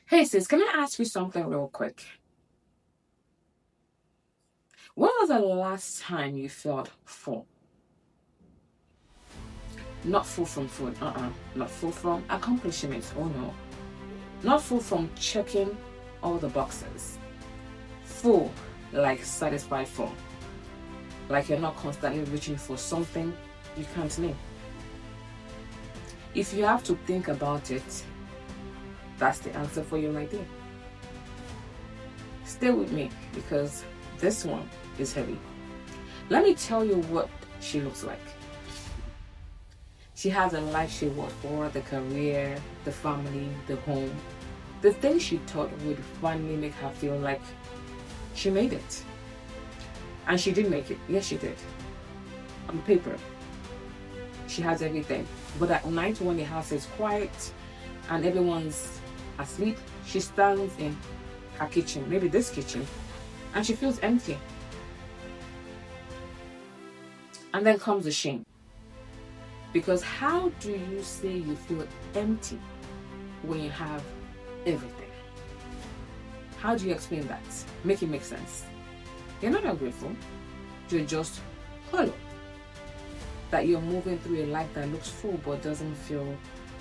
Hey sis, can I ask you something real quick? When was the last time you felt full? Not full from food, Not full from accomplishments, oh no. Not full from checking all the boxes. Full, like satisfied full. Like you're not constantly reaching for something you can't name. If you have to think about it, that's the answer for you right there. Stay with me because this one is heavy. Let me tell you what she looks like. She has a life she worked for, the career, the family, the home, the things she thought would finally make her feel like she made it. And she did make it. Yes, she did. On paper, she has everything. But at night when the house is quiet and everyone's asleep, she stands in her kitchen, maybe this kitchen, and she feels empty. And then comes the shame. Because how do you say you feel empty when you have everything? How do you explain that? Make it make sense. You're not ungrateful. You're just hollow. That you're moving through a life that looks full but doesn't feel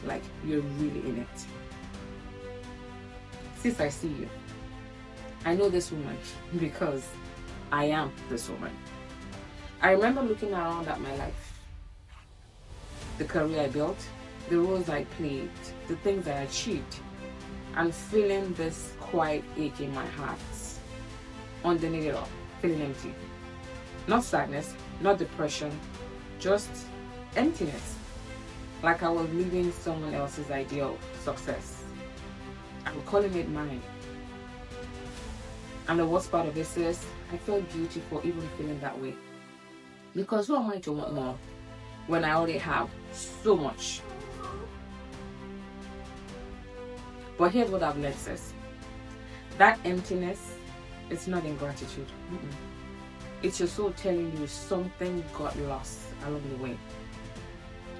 like you're really in it. Sis, I see you. I know this woman because I am this woman. I remember looking around at my life. The career I built, the roles I played, the things I achieved, and feeling this quiet ache in my heart. Underneath it all, feeling empty. Not sadness, not depression, just emptiness. Like I was living someone else's idea of success. I'm calling it mine. And the worst part of this is, I felt guilty for even feeling that way. Because who am I to want more when I already have so much? But here's what I've learned, sis. That emptiness, it's not ingratitude. It's your soul telling you something got lost along the way.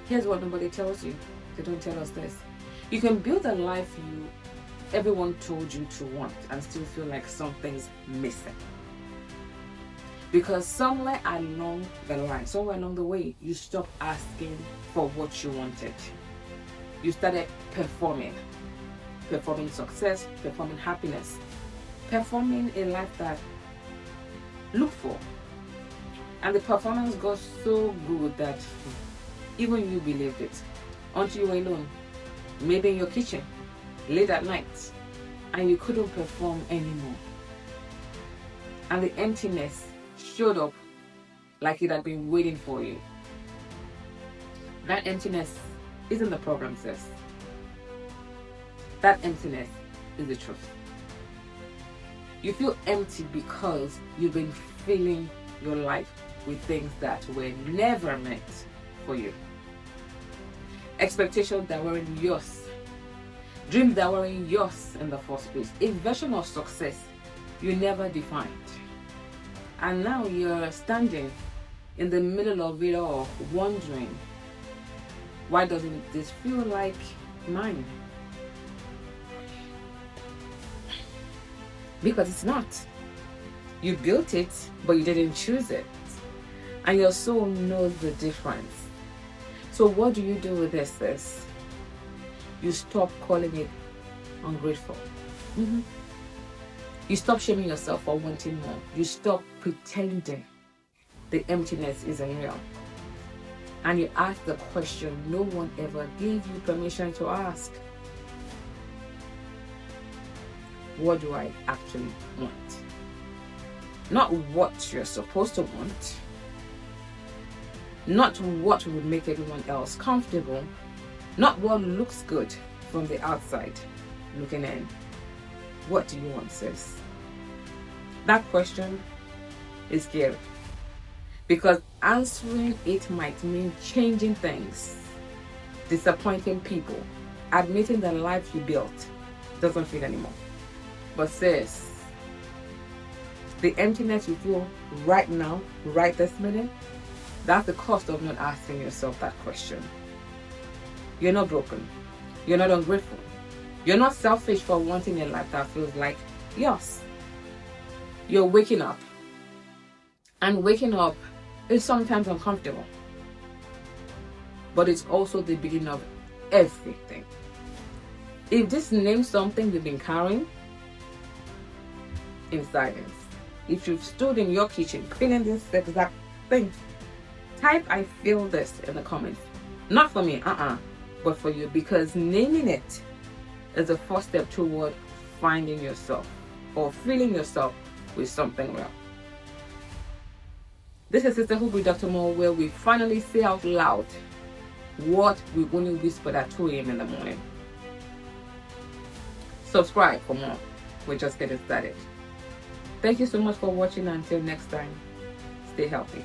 Here's what nobody tells you. They don't tell us this. You can build a life everyone told you to want and still feel like something's missing. Because somewhere along the line, somewhere along the way, you stopped asking for what you wanted. You started performing success, performing happiness, performing a life that looked for. And the performance got so good that even you believed it. Until you were alone, maybe in your kitchen, late at night, and you couldn't perform anymore. And the emptiness showed up like it had been waiting for you. That emptiness isn't the problem, sis. That emptiness is the truth. You feel empty because you've been filling your life with things that were never meant for you. Expectations that weren't yours. Dreams that weren't yours in the first place. A version of success you never defined. And now you're standing in the middle of it all, wondering, why doesn't this feel like mine? Because it's not. You built it, but you didn't choose it. And your soul knows the difference. So what do you do with this, sis? You stop calling it ungrateful. You stop shaming yourself for wanting more. You stop pretending the emptiness isn't real. And you ask the question no one ever gave you permission to ask. What do I actually want? Not what you're supposed to want. Not what would make everyone else comfortable. Not what looks good from the outside looking in. What do you want, sis? That question is scary. Because answering it might mean changing things, disappointing people, admitting the life you built doesn't fit anymore. But sis, the emptiness you feel right now, right this minute, that's the cost of not asking yourself that question. You're not broken. You're not ungrateful. You're not selfish for wanting a life that feels like yours. You're waking up. And waking up is sometimes uncomfortable. But it's also the beginning of everything. If this names something you've been carrying in silence, if you've stood in your kitchen feeling this exact thing, type "I feel this" in the comments. Not for me, but for you, because naming it is the first step toward finding yourself or filling yourself with something real. This is Sisterhood with Dr. Mo, where we finally say out loud what we only whispered at 2 a.m. in the morning. Subscribe for more. We're just getting started. Thank you so much for watching. Until next time, stay healthy.